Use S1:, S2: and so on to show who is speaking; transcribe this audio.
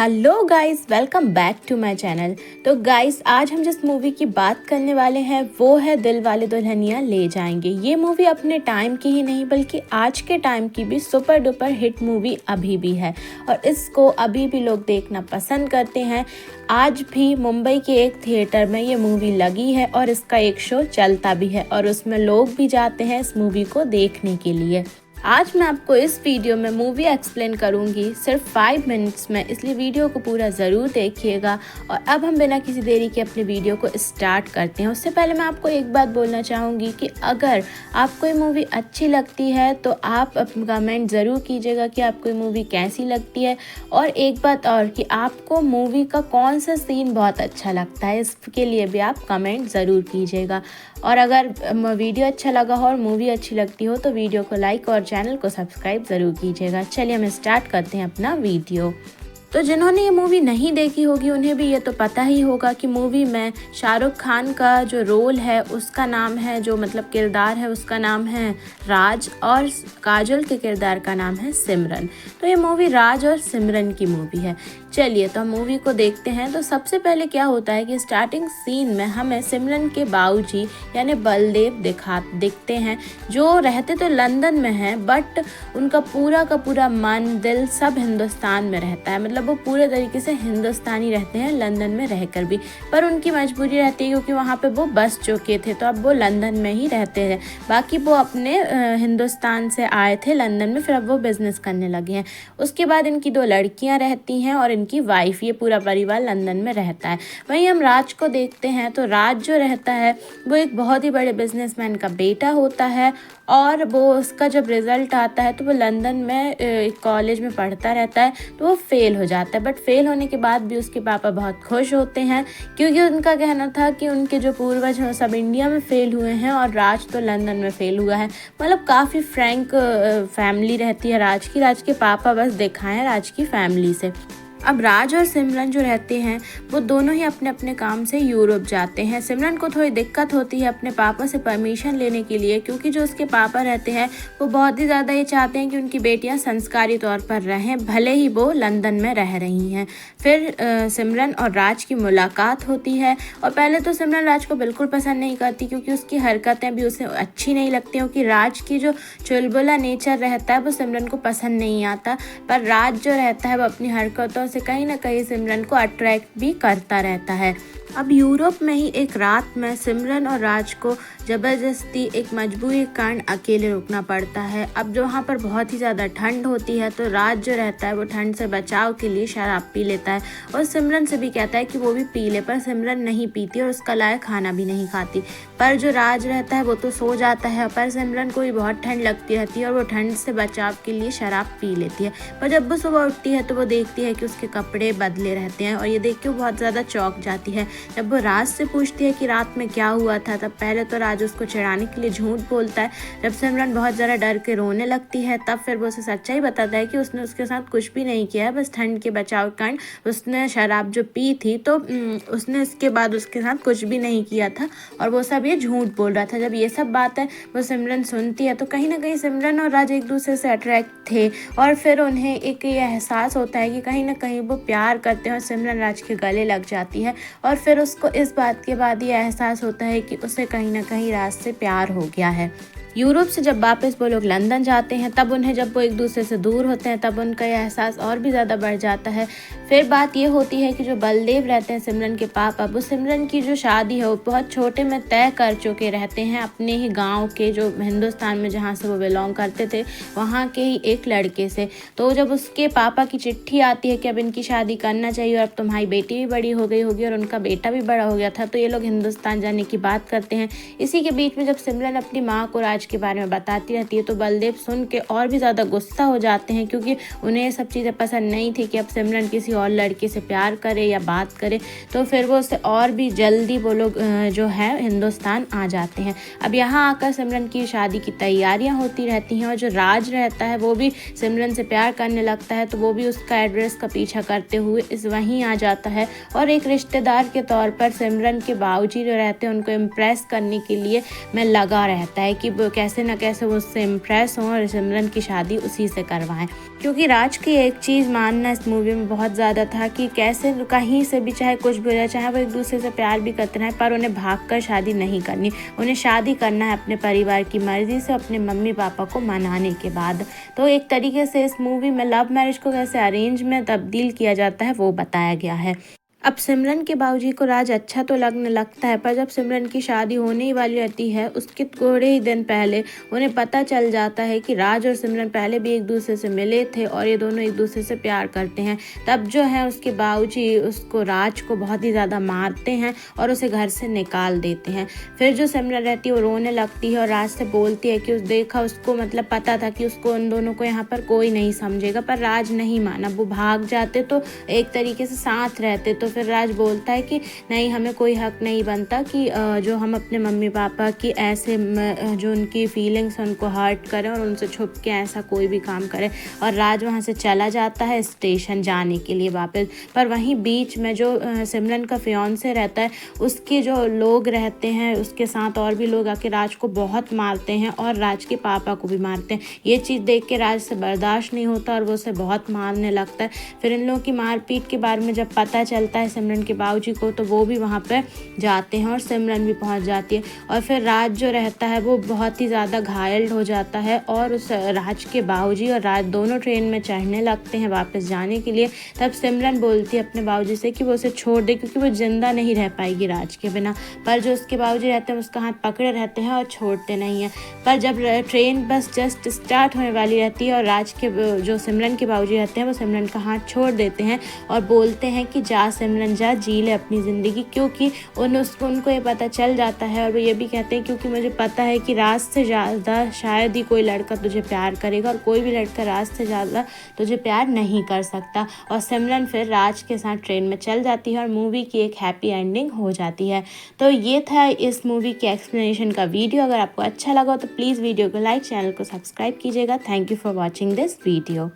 S1: Hello guys, welcome back to my channel. तो guys, आज हम जिस मूवी की बात करने वाले हैं वो है दिल वाले दुल्हनिया ले जाएंगे। ये मूवी अपने टाइम की ही नहीं बल्कि आज के टाइम की भी सुपर डुपर हिट मूवी अभी भी है और इसको अभी भी लोग देखना पसंद करते हैं। आज भी मुंबई के एक थिएटर में ये मूवी लगी है और इसका एक शो चलता भी है और उसमें लोग भी जाते हैं इस मूवी को देखने के लिए। आज मैं आपको इस वीडियो में मूवी एक्सप्लेन करूंगी सिर्फ 5 मिनट्स में, इसलिए वीडियो को पूरा ज़रूर देखिएगा। और अब हम बिना किसी देरी के अपने वीडियो को स्टार्ट करते हैं। उससे पहले मैं आपको एक बात बोलना चाहूँगी कि अगर आपको ये मूवी अच्छी लगती है तो आप कमेंट ज़रूर कीजिएगा कि आपको ये मूवी कैसी लगती है। और एक बात और कि आपको मूवी का कौन सा सीन बहुत अच्छा लगता है, इसके लिए भी आप कमेंट ज़रूर कीजिएगा। और अगर वीडियो अच्छा लगा हो और मूवी अच्छी लगती हो तो वीडियो को लाइक और चैनल को सब्सक्राइब ज़रूर कीजिएगा। चलिए हम स्टार्ट करते हैं अपना वीडियो। तो जिन्होंने ये मूवी नहीं देखी होगी उन्हें भी ये तो पता ही होगा कि मूवी में शाहरुख खान का जो रोल है उसका नाम है, जो मतलब किरदार है उसका नाम है राज और काजोल के किरदार का नाम है सिमरन। तो ये मूवी राज और सिमरन की मूवी है। चलिए तो हम मूवी को देखते हैं। तो सबसे पहले क्या होता है कि स्टार्टिंग सीन में हमें सिमरन के बाबूजी यानी बलदेव दिखते हैं, जो रहते तो लंदन में हैं बट उनका पूरा का पूरा मन दिल सब हिंदुस्तान में रहता है। मतलब वो पूरे तरीके से हिंदुस्तानी रहते हैं लंदन में रहकर भी, पर उनकी मजबूरी रहती है क्योंकि वहाँ पे वो बस चुके थे तो अब वो लंदन में ही रहते हैं। बाकी वो अपने हिंदुस्तान से आए थे लंदन में, फिर अब वो बिज़नेस करने लगे हैं। उसके बाद इनकी 2 लड़कियाँ रहती हैं और इनकी वाइफ, ये पूरा परिवार लंदन में रहता है। वहीं हम राज को देखते हैं तो राज जो रहता है वो एक बहुत ही बड़े बिजनेसमैन का बेटा होता है और वो उसका जब रिज़ल्ट आता है तो वो लंदन में एक कॉलेज में पढ़ता रहता है तो वो फेल हो जाता है। बट फेल होने के बाद भी उसके पापा बहुत खुश होते हैं क्योंकि उनका कहना था कि उनके जो पूर्वज हैं सब इंडिया में फेल हुए हैं और राज तो लंदन में फेल हुआ है। मतलब काफ़ी फ्रैंक फैमिली रहती है राज की। राज के पापा बस दिखाएं राज की फैमिली से। अब राज और सिमरन जो रहते हैं वो दोनों ही अपने अपने काम से यूरोप जाते हैं। सिमरन को थोड़ी दिक्कत होती है अपने पापा से परमिशन लेने के लिए क्योंकि जो उसके पापा रहते हैं वो बहुत ही ज़्यादा ये चाहते हैं कि उनकी बेटियां संस्कारी तौर पर रहें, भले ही वो लंदन में रह रही हैं। फिर सिमरन और राज की मुलाकात होती है और पहले तो सिमरन राज को बिल्कुल पसंद नहीं करती क्योंकि उसकी हरकतें भी उसे अच्छी नहीं लगती, क्योंकि राज की जो चुलबुला नेचर रहता है वो सिमरन को पसंद नहीं आता। पर राज जो रहता है वो अपनी हरकतों से कहीं ना कहीं सिमरन को अट्रैक्ट भी करता रहता है। अब यूरोप में ही एक रात में सिमरन और राज को ज़बरदस्ती एक मजबूरी के कारण अकेले रुकना पड़ता है। अब जो वहाँ पर बहुत ही ज़्यादा ठंड होती है तो राज जो रहता है वो ठंड से बचाव के लिए शराब पी लेता है और सिमरन से भी कहता है कि वो भी पी ले, पर सिमरन नहीं पीती और उसका लायक खाना भी नहीं खाती। पर जो राज रहता है वो तो सो जाता है, पर सिमरन को भी बहुत ठंड लगती रहती है और वो ठंड से बचाव के लिए शराब पी लेती है। पर जब वो सुबह उठती है तो वो देखती है कि उसके कपड़े बदले रहते हैं और ये देख के वो बहुत ज़्यादा चौंक जाती है। जब वो राज से पूछती है कि रात में क्या हुआ था तब पहले तो राज उसको चिढ़ाने के लिए झूठ बोलता है। जब सिमरन बहुत ज़्यादा डर के रोने लगती है तब फिर वो उसे सच्चाई बताता है कि उसने उसके साथ कुछ भी नहीं किया है, बस ठंड के बचाव के कारण उसने शराब जो पी थी तो उसने इसके बाद उसके साथ कुछ भी नहीं किया था और वो सब ये झूठ बोल रहा था। जब ये सब बात है वो सिमरन सुनती है तो कहीं ना कहीं सिमरन और राज एक दूसरे से अट्रैक्ट थे और फिर उन्हें एक ये एहसास होता है कि कहीं ना कहीं वो प्यार करते हैं और सिमरन राज के गले लग जाती है। और फिर उसको इस बात के बाद ये एहसास होता है कि उसे कहीं ना कहीं राज से प्यार हो गया है। यूरोप से जब वापस वो लोग लंदन जाते हैं तब उन्हें जब वो एक दूसरे से दूर होते हैं तब उनका यह एहसास और भी ज़्यादा बढ़ जाता है। फिर बात ये होती है कि जो बलदेव रहते हैं सिमरन के पापा, वो सिमरन की जो शादी है वो बहुत छोटे में तय कर चुके रहते हैं अपने ही गांव के, जो हिंदुस्तान में जहाँ से वो बिलोंग करते थे वहाँ के ही एक लड़के से। तो जब उसके पापा की चिट्ठी आती है कि अब इनकी शादी करना चाहिए और अब तुम्हारी बेटी भी बड़ी हो गई होगी और उनका बेटा भी बड़ा हो गया था, तो ये लोग हिंदुस्तान जाने की बात करते हैं। इसी के बीच में जब सिमरन अपनी माँ को राज के बारे में बताती रहती है तो बलदेव सुन के और भी ज़्यादा गुस्सा हो जाते हैं क्योंकि उन्हें ये सब चीज़ें पसंद नहीं थी कि अब सिमरन किसी और लड़के से प्यार करे या बात करे। तो फिर वो उससे और भी जल्दी वो लोग जो है हिंदुस्तान आ जाते हैं। अब यहाँ आकर सिमरन की शादी की तैयारियाँ होती रहती हैं और जो राज रहता है वो भी सिमरन से प्यार करने लगता है तो वो भी उसका एड्रेस का पीछा करते हुए वहीं आ जाता है और एक रिश्तेदार के तौर पर सिमरन के बाबूजी जो रहते हैं उनको इम्प्रेस करने के लिए मैं लगा रहता है कि वो कैसे न कैसे वो उससे इम्प्रेस हों और सिमरन की शादी उसी से करवाएं। क्योंकि राज की एक चीज़ मानना इस मूवी में बहुत ज़्यादा था कि कैसे कहीं से भी चाहे कुछ भी हो जाए, चाहे वो एक दूसरे से प्यार भी करते हैं, पर उन्हें भागकर शादी नहीं करनी। उन्हें शादी करना है अपने परिवार की मर्ज़ी से, अपने मम्मी पापा को मनाने के बाद। तो एक तरीके से इस मूवी में लव मैरिज को कैसे अरेंज में तब्दील किया जाता है वो बताया गया है। अब सिमरन के बाबूजी को राज अच्छा तो लगने लगता है, पर जब सिमरन की शादी होने ही वाली रहती है उसके थोड़े ही दिन पहले उन्हें पता चल जाता है कि राज और सिमरन पहले भी एक दूसरे से मिले थे और ये दोनों एक दूसरे से प्यार करते हैं। तब जो है उसके बाबूजी उसको राज को बहुत ही ज़्यादा मारते हैं और उसे घर से निकाल देते हैं। फिर जो सिमरन रहती है वो रोने लगती है और राज से बोलती है कि उस देखा उसको मतलब पता था कि उसको उन दोनों को यहाँ पर कोई नहीं समझेगा, पर राज नहीं माना। वो भाग जाते तो एक तरीके से साथ रहते। तो फिर राज बोलता है कि नहीं, हमें कोई हक नहीं बनता कि जो हम अपने मम्मी पापा की ऐसे जो उनकी फीलिंग्स उनको हर्ट करें और उनसे छुप के ऐसा कोई भी काम करें। और राज वहाँ से चला जाता है स्टेशन जाने के लिए वापस। पर वहीं बीच में जो सिमरन का फियांसे रहता है उसके जो लोग रहते हैं उसके साथ और भी लोग आके राज को बहुत मारते हैं और राज के पापा को भी मारते हैं। ये चीज़ देख के राज से बर्दाश्त नहीं होता और वो उसे बहुत मारने लगता है। फिर इन लोगों की मारपीट के बारे में जब पता चलता है सिमरन के बाबूजी को तो वो भी वहाँ पे जाते हैं और सिमरन भी पहुँच जाती है। और फिर राज जो रहता है वो बहुत ही ज़्यादा घायल हो जाता है और उस राज के बाबूजी और राज दोनों ट्रेन में चढ़ने लगते हैं वापस जाने के लिए। तब सिमरन बोलती है अपने बाबूजी से कि वो उसे छोड़ दे क्योंकि वो जिंदा नहीं रह पाएगी राज के बिना। पर जो उसके बाबूजी रहते हैं उसका हाथ पकड़े रहते हैं और छोड़ते नहीं हैं। पर जब ट्रेन बस जस्ट स्टार्ट होने वाली रहती है और राज के जो सिमरन के बाबूजी रहते हैं वो सिमरन का हाथ छोड़ देते हैं और बोलते हैं कि जा सिमरन जा, जी ले अपनी ज़िंदगी। क्योंकि उनको ये पता चल जाता है और वो ये भी कहते हैं क्योंकि मुझे पता है कि राज से ज़्यादा शायद ही कोई लड़का तुझे प्यार करेगा और कोई भी लड़का राज से ज़्यादा तुझे प्यार नहीं कर सकता। और सिमरन फिर राज के साथ ट्रेन में चल जाती है और मूवी की एक हैप्पी एंडिंग हो जाती है। तो ये था इस मूवी की एक्सप्लेनेशन का वीडियो। अगर आपको अच्छा लगा तो प्लीज़ वीडियो को लाइक, चैनल को सब्सक्राइब कीजिएगा। Thank you for watching this video.